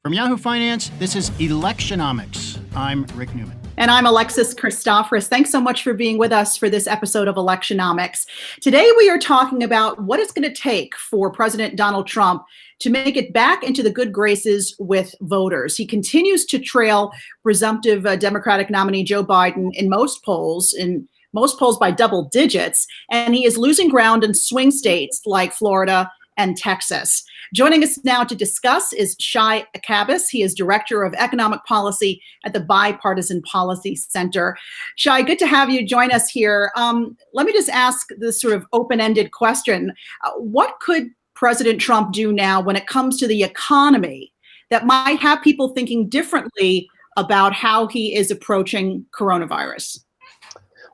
From Yahoo Finance, this is Electionomics. I'm Rick Newman. And I'm Alexis Christoforous. Thanks so much for being with us for this episode of Electionomics. Today we are talking about what it's going to take for President Donald Trump to make it back into the good graces with voters. He continues to trail presumptive Democratic nominee Joe Biden in most polls by double digits, and he is losing ground in swing states like Florida and Texas. Joining us now to discuss is Shai Akabas. He is Director of Economic Policy at the Bipartisan Policy Center. Shai, good to have you join us here. Let me just ask this sort of open-ended question. What could President Trump do now when it comes to the economy that might have people thinking differently about how he is approaching coronavirus?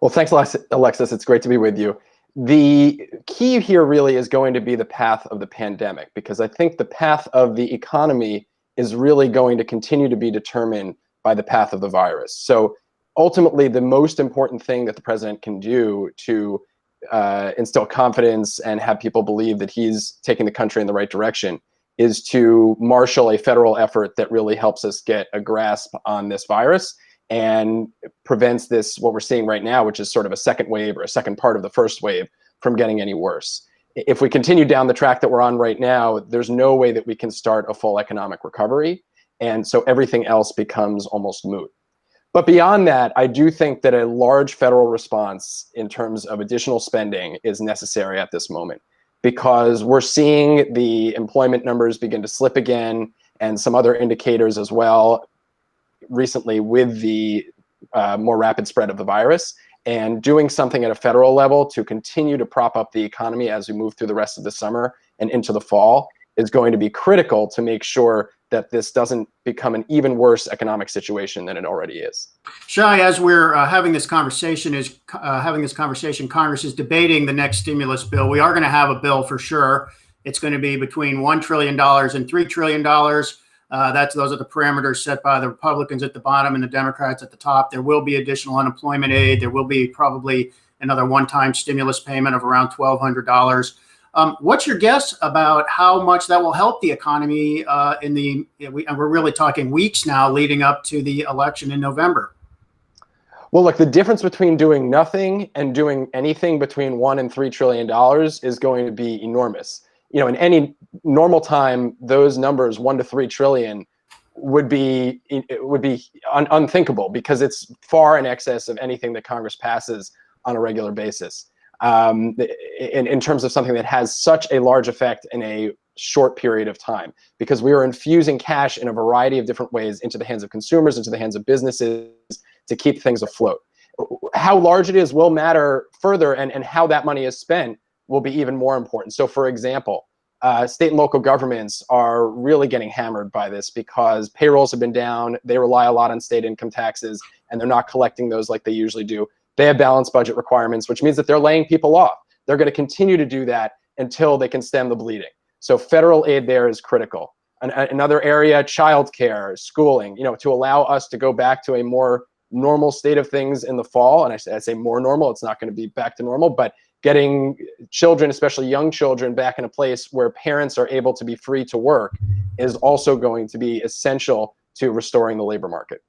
Well, thanks, Alexis. It's great to be with you. The key here really is going to be the path of the pandemic, because I think the path of the economy is really going to continue to be determined by the path of the virus. So ultimately, the most important thing that the president can do to instill confidence and have people believe that he's taking the country in the right direction is to marshal a federal effort that really helps us get a grasp on this virus and prevents this, what we're seeing right now, which is sort of a second wave or a second part of the first wave, from getting any worse. If we continue down the track that we're on right now, there's no way that we can start a full economic recovery. And so everything else becomes almost moot. But beyond that, I do think that a large federal response in terms of additional spending is necessary at this moment, because we're seeing the employment numbers begin to slip again, and some other indicators as well recently with the more rapid spread of the virus. And doing something at a federal level to continue to prop up the economy as we move through the rest of the summer and into the fall is going to be critical to make sure that this doesn't become an even worse economic situation than it already is. Shai, as we're having this conversation, Congress is debating the next stimulus bill. We are going to have a bill for sure. It's going to be between $1 trillion and $3 trillion. Those are the parameters set by the Republicans at the bottom and the Democrats at the top. There will be additional unemployment aid. There will be probably another one-time stimulus payment of around $1,200. What's your guess about how much that will help the economy and we're really talking weeks now leading up to the election in November? Well, look, the difference between doing nothing and doing anything between $1 and $3 trillion is going to be enormous. You know, in any normal time, those numbers, 1 to 3 trillion, would be unthinkable, because it's far in excess of anything that Congress passes on a regular basis. In terms of something that has such a large effect in a short period of time, because we are infusing cash in a variety of different ways into the hands of consumers, into the hands of businesses, to keep things afloat. How large it is will matter further, and how that money is spent will be even more important. So, for example, state and local governments are really getting hammered by this because payrolls have been down. They rely a lot on state income taxes, and they're not collecting those like they usually do. They have balanced budget requirements, which means that they're laying people off. They're going to continue to do that until they can stem the bleeding. So federal aid there is critical. Another area, childcare, schooling, to allow us to go back to a more normal state of things in the fall. And I say more normal, it's not going to be back to normal, but getting children, especially young children, back in a place where parents are able to be free to work is also going to be essential to restoring the labor market.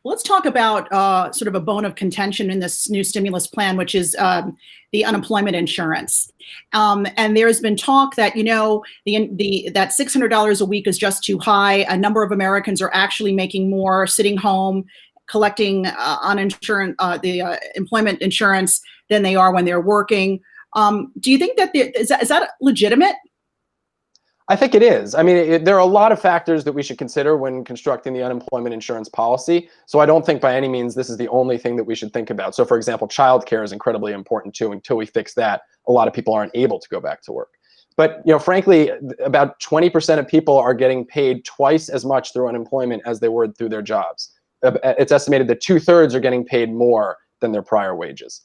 Let's talk about sort of a bone of contention in this new stimulus plan, which is the unemployment insurance. And there's been talk that, that $600 a week is just too high. A number of Americans are actually making more sitting home, collecting the employment insurance than they are when they're working. Do you think that is that legitimate? I think it is. I mean, there are a lot of factors that we should consider when constructing the unemployment insurance policy. So I don't think by any means this is the only thing that we should think about. So for example, childcare is incredibly important too. Until we fix that, a lot of people aren't able to go back to work. But frankly, about 20% of people are getting paid twice as much through unemployment as they were through their jobs. It's estimated that 2/3 are getting paid more than their prior wages.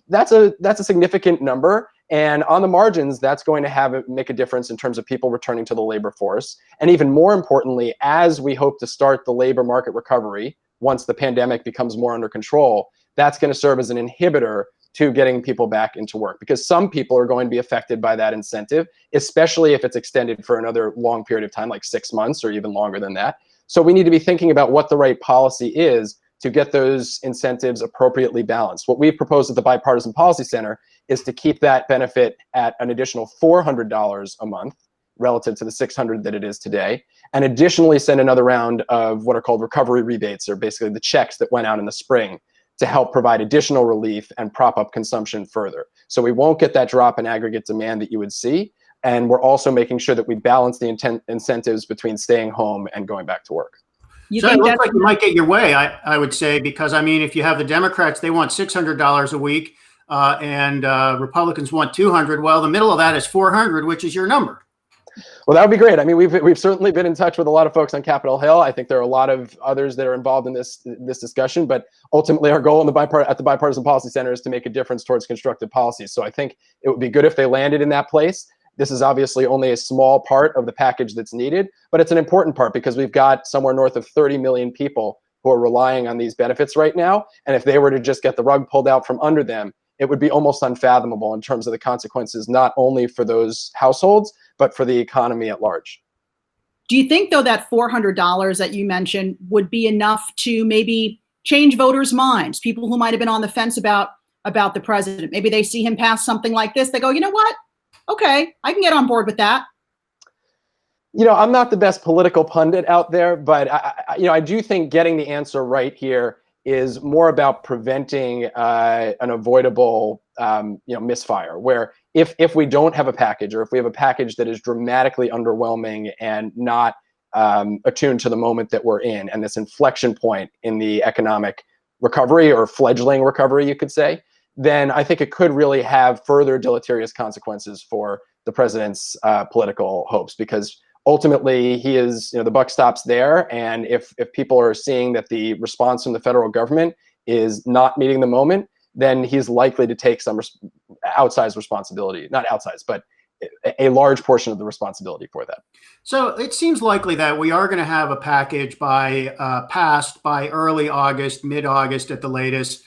That's a significant number. And on the margins, that's going to make a difference in terms of people returning to the labor force. And even more importantly, as we hope to start the labor market recovery, once the pandemic becomes more under control, that's going to serve as an inhibitor to getting people back into work, because some people are going to be affected by that incentive, especially if it's extended for another long period of time, like 6 months or even longer than that. So we need to be thinking about what the right policy is to get those incentives appropriately balanced. What we've proposed at the Bipartisan Policy Center is to keep that benefit at an additional $400 a month relative to the $600 that it is today, and additionally send another round of what are called recovery rebates, or basically the checks that went out in the spring, to help provide additional relief and prop up consumption further. So we won't get that drop in aggregate demand that you would see. And we're also making sure that we balance the incentives between staying home and going back to work. So it looks like you might get your way, I would say, because I mean, if you have the Democrats, they want $600 a week, and Republicans want $200. Well, the middle of that is $400, which is your number. Well, that would be great. I mean, we've certainly been in touch with a lot of folks on Capitol Hill. I think there are a lot of others that are involved in this discussion, but ultimately our goal at the Bipartisan Policy Center is to make a difference towards constructive policies. So I think it would be good if they landed in that place. This is obviously only a small part of the package that's needed, but it's an important part because we've got somewhere north of 30 million people who are relying on these benefits right now. And if they were to just get the rug pulled out from under them, it would be almost unfathomable in terms of the consequences, not only for those households, but for the economy at large. Do you think, though, that $400 that you mentioned would be enough to maybe change voters' minds? People who might have been on the fence about the president, maybe they see him pass something like this, they go, you know what? Okay, I can get on board with that. You know, I'm not the best political pundit out there, but I do think getting the answer right here is more about preventing an avoidable misfire, where if we don't have a package, or if we have a package that is dramatically underwhelming and not attuned to the moment that we're in, and this inflection point in the economic recovery, or fledgling recovery, you could say, then I think it could really have further deleterious consequences for the president's political hopes, because ultimately he is, the buck stops there. And if people are seeing that the response from the federal government is not meeting the moment, then he's likely to take some outsized responsibility, not outsized, but a large portion of the responsibility for that. So it seems likely that we are going to have a package passed by early August, mid-August at the latest.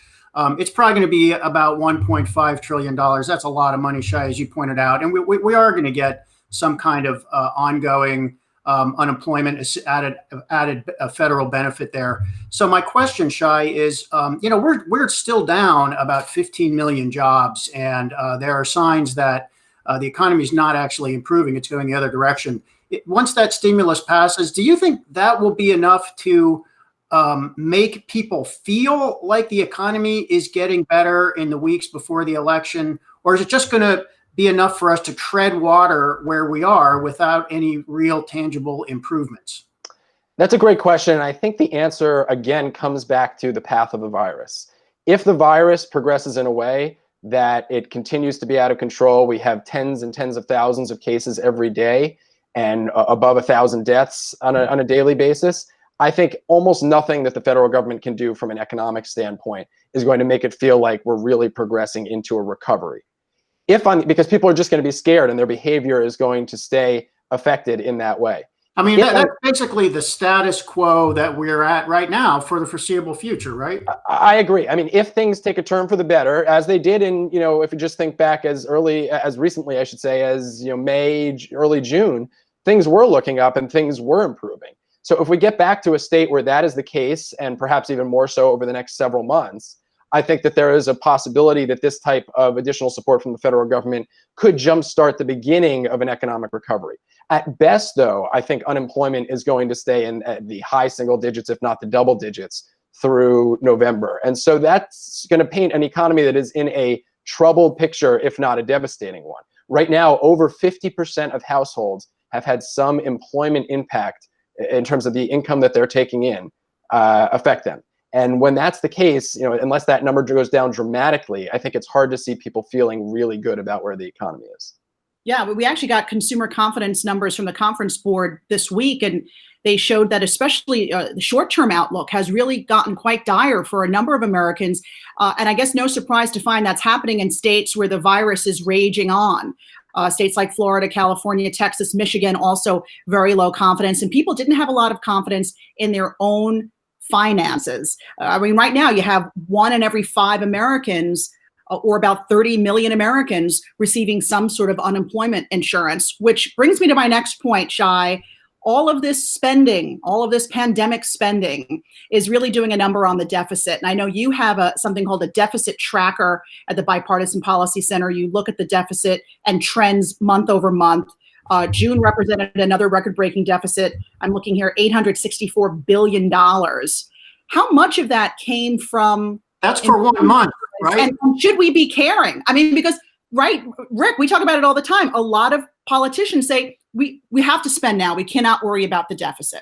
It's probably going to be about $1.5 trillion. That's a lot of money, Shai, as you pointed out. And we are going to get some kind of ongoing unemployment added federal benefit there. So my question, Shai, is, we're still down about 15 million jobs, and there are signs that the economy is not actually improving. It's going the other direction. Once that stimulus passes, do you think that will be enough to make people feel like the economy is getting better in the weeks before the election? Or is it just going to be enough for us to tread water where we are without any real tangible improvements? That's a great question. I think the answer, again, comes back to the path of the virus. If the virus progresses in a way that it continues to be out of control, we have tens and tens of thousands of cases every day and above 1,000 deaths on a daily basis, I think almost nothing that the federal government can do from an economic standpoint is going to make it feel like we're really progressing into a recovery. Because people are just going to be scared and their behavior is going to stay affected in that way. I mean, that's basically the status quo that we're at right now for the foreseeable future, right? I agree. I mean, if things take a turn for the better, as they did in, if you just think back as recently, I should say, as May, early June, things were looking up and things were improving. So if we get back to a state where that is the case, and perhaps even more so over the next several months, I think that there is a possibility that this type of additional support from the federal government could jumpstart the beginning of an economic recovery. At best, though, I think unemployment is going to stay in the high single digits, if not the double digits, through November. And so that's going to paint an economy that is in a troubled picture, if not a devastating one. Right now, over 50% of households have had some employment impact in terms of the income that they're taking in affect them. And when that's the case, unless that number goes down dramatically, I think it's hard to see people feeling really good about where the economy is. Yeah, we actually got consumer confidence numbers from the Conference Board this week, and they showed that especially the short-term outlook has really gotten quite dire for a number of Americans. And I guess no surprise to find that's happening in states where the virus is raging on. States like Florida, California, Texas, Michigan, also very low confidence. And people didn't have a lot of confidence in their own finances. I mean, right now you have 1 in every 5 Americans or about 30 million Americans receiving some sort of unemployment insurance, which brings me to my next point, Shai. All of this spending, all of this pandemic spending is really doing a number on the deficit. And I know you have something called a deficit tracker at the Bipartisan Policy Center. You look at the deficit and trends month over month. June represented another record-breaking deficit. I'm looking here, $864 billion. How much of that came from— That's for 1 month, right? And should we be caring? I mean, because, right, Rick, we talk about it all the time. A lot of politicians say, we have to spend now. We cannot worry about the deficit.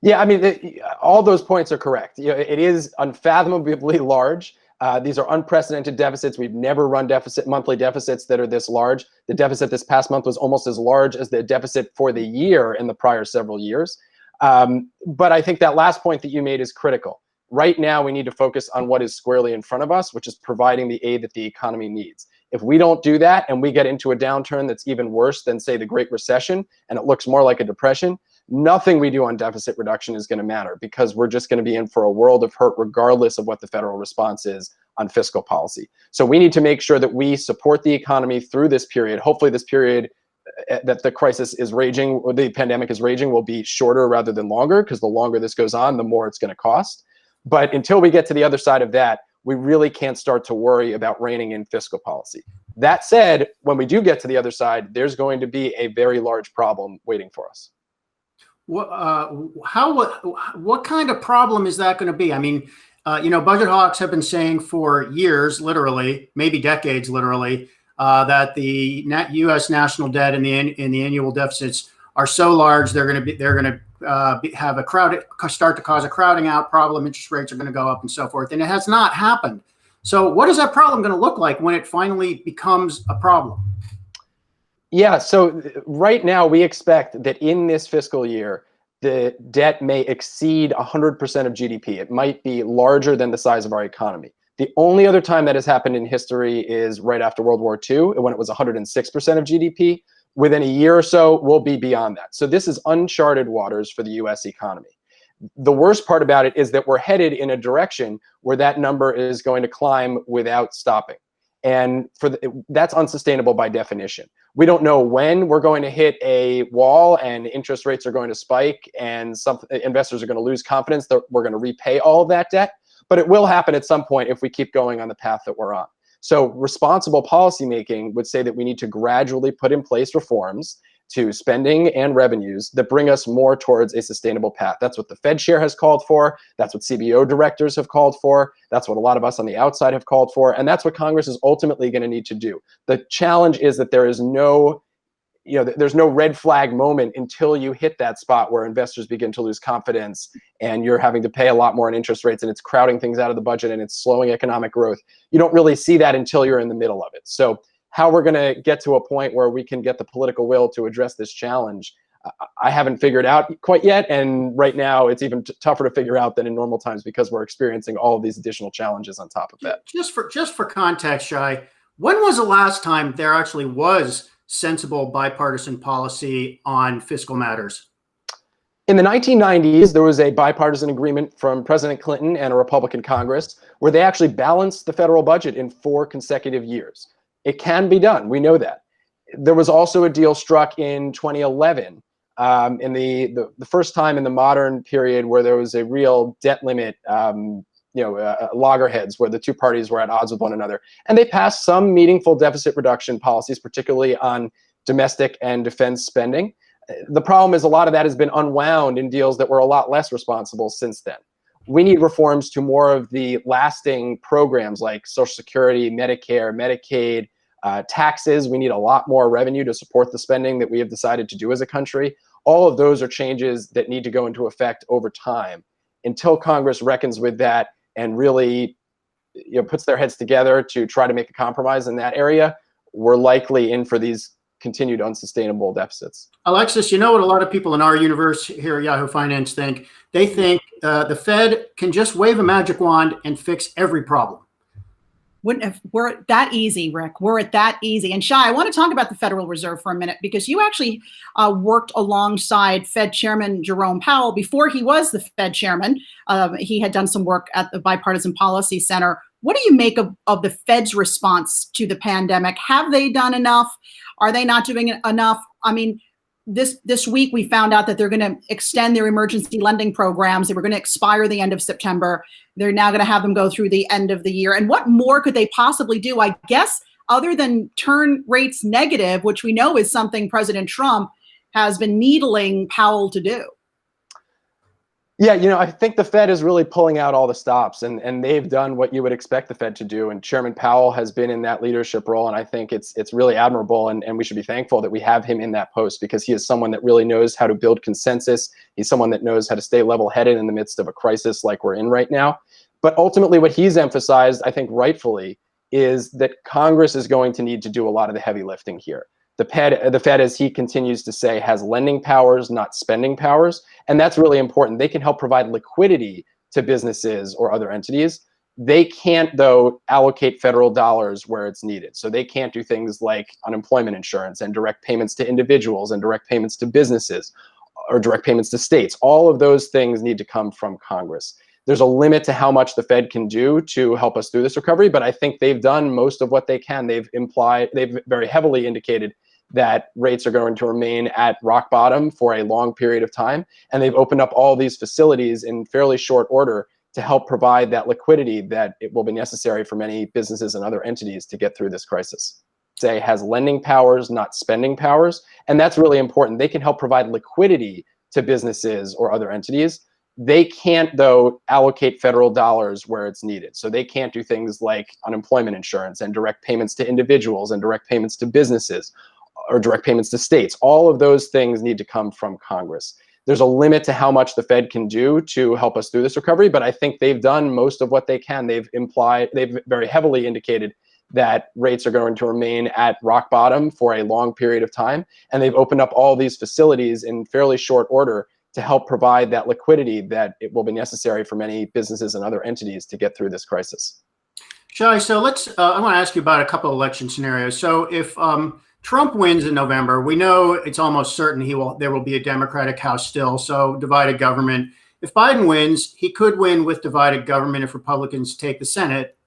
Yeah, I mean, all those points are correct. It is unfathomably large. These are unprecedented deficits. We've never run monthly deficits that are this large. The deficit this past month was almost as large as the deficit for the year in the prior several years. But I think that last point that you made is critical. Right now, we need to focus on what is squarely in front of us, which is providing the aid that the economy needs. If we don't do that and we get into a downturn that's even worse than, say, the Great Recession, and it looks more like a depression, nothing we do on deficit reduction is going to matter, because we're just going to be in for a world of hurt regardless of what the federal response is on fiscal policy. So we need to make sure that we support the economy through this period. Hopefully this period that the crisis is raging, or the pandemic is raging, will be shorter rather than longer, because the longer this goes on, the more it's going to cost. But until we get to the other side of that, we really can't start to worry about reining in fiscal policy. That said, when we do get to the other side, there's going to be a very large problem waiting for us. What kind of problem is that going to be? I mean, budget hawks have been saying for years, literally, maybe decades, literally, that the U.S. national debt and the annual deficits are so large they're going to start to cause a crowding out problem. Interest rates are going to go up and so forth, and it has not happened. So, what is that problem going to look like when it finally becomes a problem? Yeah, so right now we expect that in this fiscal year, the debt may exceed 100% of GDP. It might be larger than the size of our economy. The only other time that has happened in history is right after World War II, when it was 106% of GDP. Within a year or so, we'll be beyond that. So this is uncharted waters for the US economy. The worst part about it is that we're headed in a direction where that number is going to climb without stopping. And that's unsustainable by definition. We don't know when we're going to hit a wall and interest rates are going to spike and some investors are going to lose confidence that we're going to repay all of that debt. But it will happen at some point if we keep going on the path that we're on. So responsible policymaking would say that we need to gradually put in place reforms to spending and revenues that bring us more towards a sustainable path. That's what the Fed chair has called for. That's what CBO directors have called for. That's what a lot of us on the outside have called for. And that's what Congress is ultimately going to need to do. The challenge is that there is there's no red flag moment until you hit that spot where investors begin to lose confidence and you're having to pay a lot more in interest rates and it's crowding things out of the budget and it's slowing economic growth. You don't really see that until you're in the middle of it. So how we're going to get to a point where we can get the political will to address this challenge, I haven't figured out quite yet. And right now it's even tougher to figure out than in normal times because we're experiencing all of these additional challenges on top of that. Just for context, Shai, when was the last time there actually was sensible bipartisan policy on fiscal matters? In the 1990s, there was a bipartisan agreement from President Clinton and a Republican Congress where they actually balanced the federal budget in 4 consecutive years. It can be done. We know that. There was also a deal struck in 2011, in the first time in the modern period where there was a real debt limit, loggerheads where the two parties were at odds with one another. And they passed some meaningful deficit reduction policies, particularly on domestic and defense spending. The problem is a lot of that has been unwound in deals that were a lot less responsible since then. We need reforms to more of the lasting programs like Social Security, Medicare, Medicaid, taxes. We need a lot more revenue to support the spending that we have decided to do as a country. All of those are changes that need to go into effect over time. Until Congress reckons with that and really puts their heads together to try to make a compromise in that area, we're likely in for these continued unsustainable deficits. Alexis, you know what a lot of people in our universe here at Yahoo Finance think? They think the Fed can just wave a magic wand and fix every problem. Were it that easy, Rick? Were it that easy? And Shai, I want to talk about the Federal Reserve for a minute because you actually worked alongside Fed Chairman Jerome Powell before he was the Fed Chairman. He had done some work at the Bipartisan Policy Center What do you make of the Fed's response to the pandemic? Have they done enough? Are they not doing enough? I mean, this week we found out that they're going to extend their emergency lending programs. They were going to expire the end of September. They're now going to have them go through the end of the year. And what more could they possibly do, I guess, other than turn rates negative, which we know is something President Trump has been needling Powell to do? Yeah, I think the Fed is really pulling out all the stops, and they've done what you would expect the Fed to do. And Chairman Powell has been in that leadership role, and I think it's really admirable, and we should be thankful that we have him in that post, because he is someone that really knows how to build consensus. He's someone that knows how to stay level-headed in the midst of a crisis like we're in right now. But ultimately, what he's emphasized, I think rightfully, is that Congress is going to need to do a lot of the heavy lifting here. The Fed, as he continues to say, has lending powers, not spending powers. And that's really important. They can help provide liquidity to businesses or other entities. They can't, though, allocate federal dollars where it's needed. So they can't do things like unemployment insurance and direct payments to individuals and direct payments to businesses or direct payments to states. All of those things need to come from Congress. There's a limit to how much the Fed can do to help us through this recovery, but I think they've done most of what they can. They've very heavily indicated that rates are going to remain at rock bottom for a long period of time. And they've opened up all these facilities in fairly short order to help provide that liquidity that it will be necessary for many businesses and other entities to get through this crisis. Say has lending powers, not spending powers. And that's really important. They can help provide liquidity to businesses or other entities. They can't, though, allocate federal dollars where it's needed. So they can't do things like unemployment insurance and direct payments to individuals and direct payments to businesses or direct payments to states. All of those things need to come from Congress. There's a limit to how much the Fed can do to help us through this recovery, but I think they've done most of what they can. They've very heavily indicated that rates are going to remain at rock bottom for a long period of time. And they've opened up all these facilities in fairly short order to help provide that liquidity that it will be necessary for many businesses and other entities to get through this crisis. Shai, so I want to ask you about a couple of election scenarios. So if Trump wins in November, we know it's almost certain there will be a Democratic House still, so divided government. If Biden wins, he could win with divided government if Republicans keep the Senate,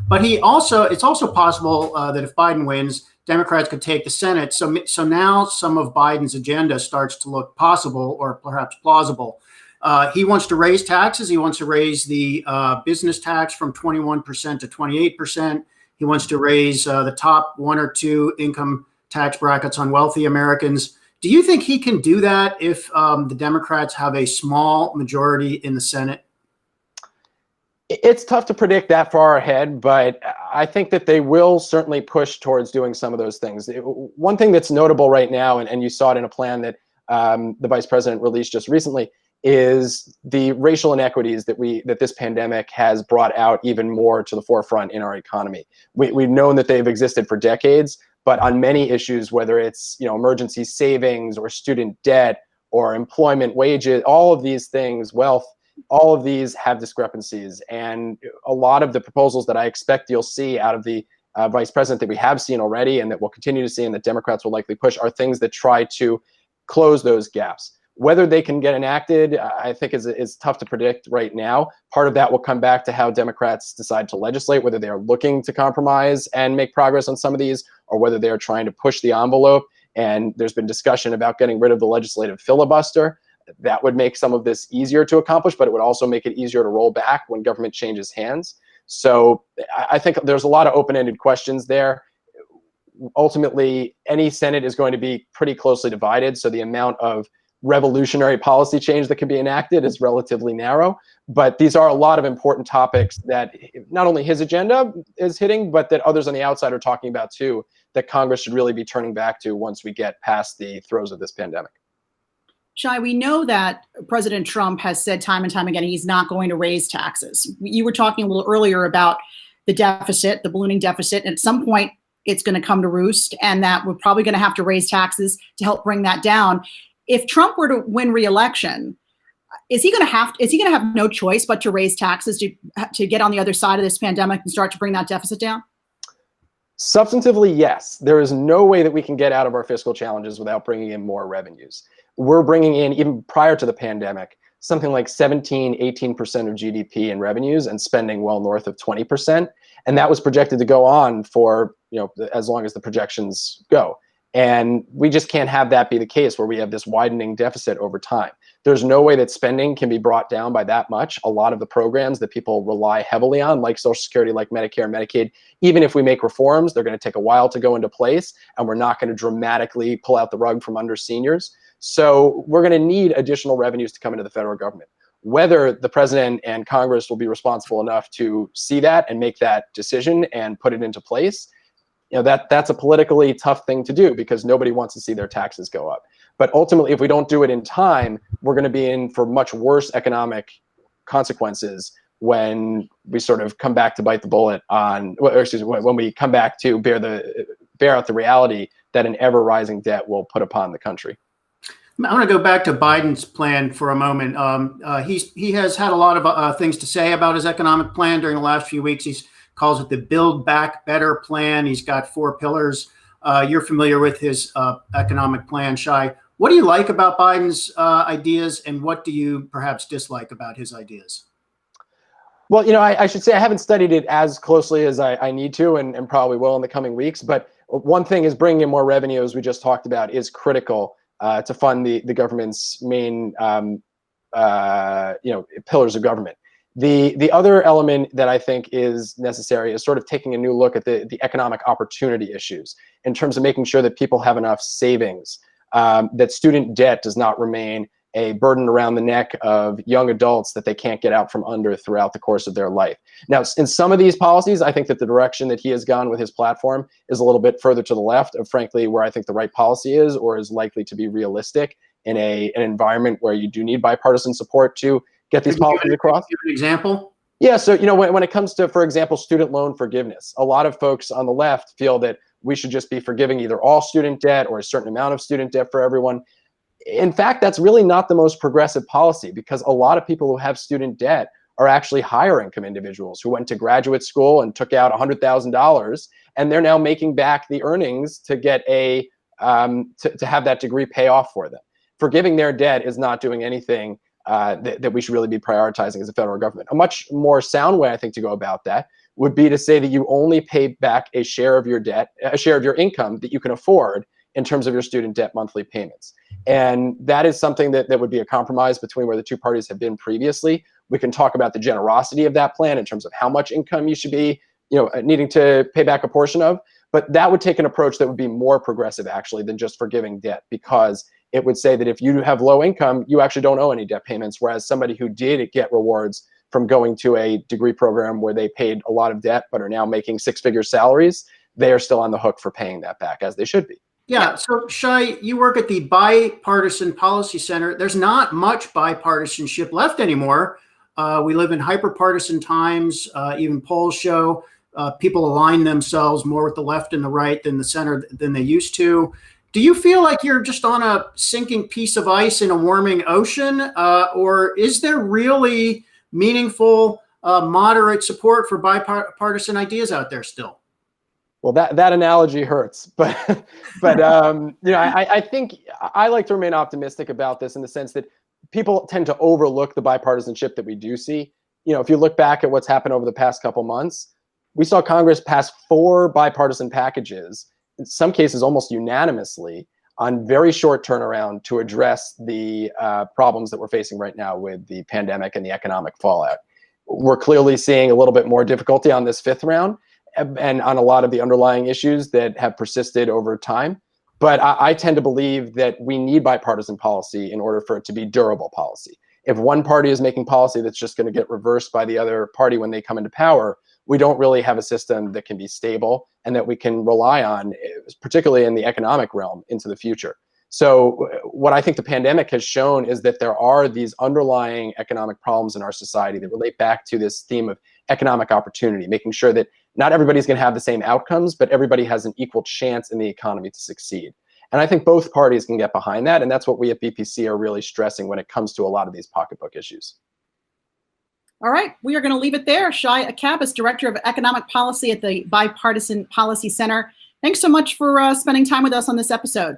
But it's also possible that if Biden wins, Democrats could take the Senate. So now some of Biden's agenda starts to look possible or perhaps plausible. He wants to raise taxes. He wants to raise the business tax from 21% to 28%. He wants to raise the top 1 or 2 income tax brackets on wealthy Americans. Do you think he can do that if the Democrats have a small majority in the Senate? It's tough to predict that far ahead, but I think that they will certainly push towards doing some of those things. One thing that's notable right now, and you saw it in a plan that the vice president released just recently, is the racial inequities that this pandemic has brought out even more to the forefront in our economy. We've known that they've existed for decades, but on many issues, whether it's emergency savings or student debt or employment, wages, all of these things, wealth, all of these have discrepancies. And a lot of the proposals that I expect you'll see out of the vice president that we have seen already and that we'll continue to see and that Democrats will likely push are things that try to close those gaps. Whether they can get enacted, I think is tough to predict right now. Part of that will come back to how Democrats decide to legislate, whether they are looking to compromise and make progress on some of these, or whether they are trying to push the envelope. And there's been discussion about getting rid of the legislative filibuster. That would make some of this easier to accomplish, but it would also make it easier to roll back when government changes hands. So I think there's a lot of open-ended questions there. Ultimately, any Senate is going to be pretty closely divided, so the amount of revolutionary policy change that can be enacted is relatively narrow. But these are a lot of important topics that not only his agenda is hitting, but that others on the outside are talking about too, that Congress should really be turning back to once we get past the throes of this pandemic. Shai, we know that President Trump has said time and time again he's not going to raise taxes. You were talking a little earlier about the deficit, the ballooning deficit, and at some point it's going to come to roost, and that we're probably going to have to raise taxes to help bring that down. If Trump were to win re-election, is he going to have no choice but to raise taxes to get on the other side of this pandemic and start to bring that deficit down? Substantively, yes. There is no way that we can get out of our fiscal challenges without bringing in more revenues. We're bringing in, even prior to the pandemic, something like 17, 18% of GDP in revenues and spending well north of 20%. And that was projected to go on for, as long as the projections go. And we just can't have that be the case where we have this widening deficit over time. There's no way that spending can be brought down by that much. A lot of the programs that people rely heavily on, like Social Security, like Medicare, Medicaid, even if we make reforms, they're going to take a while to go into place, and we're not going to dramatically pull out the rug from under seniors. So we're going to need additional revenues to come into the federal government. Whether the president and Congress will be responsible enough to see that and make that decision and put it into place, that's a politically tough thing to do, because nobody wants to see their taxes go up. But ultimately, if we don't do it in time, we're going to be in for much worse economic consequences when we sort of come back to bite the bullet on, when we come back to bear out the reality that an ever rising debt will put upon the country. I want to go back to Biden's plan for a moment. He has had a lot of things to say about his economic plan during the last few weeks. He calls it the Build Back Better plan. He's got 4 pillars. You're familiar with his economic plan, Shai. What do you like about Biden's ideas, and what do you perhaps dislike about his ideas? Well, I should say I haven't studied it as closely as I need to, and probably will in the coming weeks. But one thing is bringing in more revenue, as we just talked about, is critical to fund the government's main pillars of government. The other element that I think is necessary is sort of taking a new look at the economic opportunity issues in terms of making sure that people have enough savings, that student debt does not remain a burden around the neck of young adults that they can't get out from under throughout the course of their life. Now, in some of these policies, I think that the direction that he has gone with his platform is a little bit further to the left of, frankly, where I think the right policy is, or is likely to be realistic in an environment where you do need bipartisan support to get these policies across. Give an example? Yeah, so when it comes to, for example, student loan forgiveness, a lot of folks on the left feel that we should just be forgiving either all student debt or a certain amount of student debt for everyone. In fact, that's really not the most progressive policy, because a lot of people who have student debt are actually higher income individuals who went to graduate school and took out $100,000, and they're now making back the earnings to get to have that degree pay off for them. Forgiving their debt is not doing anything that we should really be prioritizing as a federal government. A much more sound way, I think, to go about that would be to say that you only pay back a share of your debt, a share of your income that you can afford in terms of your student debt monthly payments. And that is something that would be a compromise between where the two parties have been previously. We can talk about the generosity of that plan in terms of how much income you should be needing to pay back a portion of, but that would take an approach that would be more progressive, actually, than just forgiving debt, because it would say that if you have low income, you actually don't owe any debt payments, whereas somebody who did get rewards from going to a degree program where they paid a lot of debt but are now making 6-figure salaries, they are still on the hook for paying that back, as they should be. Yeah. So, Shai, you work at the Bipartisan Policy Center. There's not much bipartisanship left anymore. We live in hyper-partisan times. Even polls show people align themselves more with the left and the right than the center than they used to. Do you feel like you're just on a sinking piece of ice in a warming ocean, or is there really meaningful, moderate support for bipartisan ideas out there still? Well, that analogy hurts, but I think I like to remain optimistic about this in the sense that people tend to overlook the bipartisanship that we do see. If you look back at what's happened over the past couple months, we saw Congress pass 4 bipartisan packages, in some cases almost unanimously, on very short turnaround to address the problems that we're facing right now with the pandemic and the economic fallout. We're clearly seeing a little bit more difficulty on this 5th round, and on a lot of the underlying issues that have persisted over time. But I tend to believe that we need bipartisan policy in order for it to be durable policy. If one party is making policy that's just going to get reversed by the other party when they come into power, we don't really have a system that can be stable and that we can rely on, particularly in the economic realm, into the future. So what I think the pandemic has shown is that there are these underlying economic problems in our society that relate back to this theme of economic opportunity, making sure that not everybody's going to have the same outcomes, but everybody has an equal chance in the economy to succeed. And I think both parties can get behind that. And that's what we at BPC are really stressing when it comes to a lot of these pocketbook issues. All right, we are going to leave it there. Shai Akabas, Director of Economic Policy at the Bipartisan Policy Center. Thanks so much for spending time with us on this episode.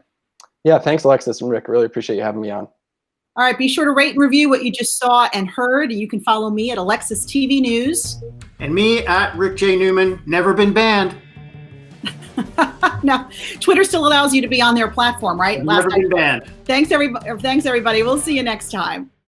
Yeah, thanks, Alexis and Rick. Really appreciate you having me on. All right, be sure to rate and review what you just saw and heard. You can follow me at Alexis TV News. And me at Rick J. Newman, never been banned. No, Twitter still allows you to be on their platform, right? Never been banned. Thanks, everybody. We'll see you next time.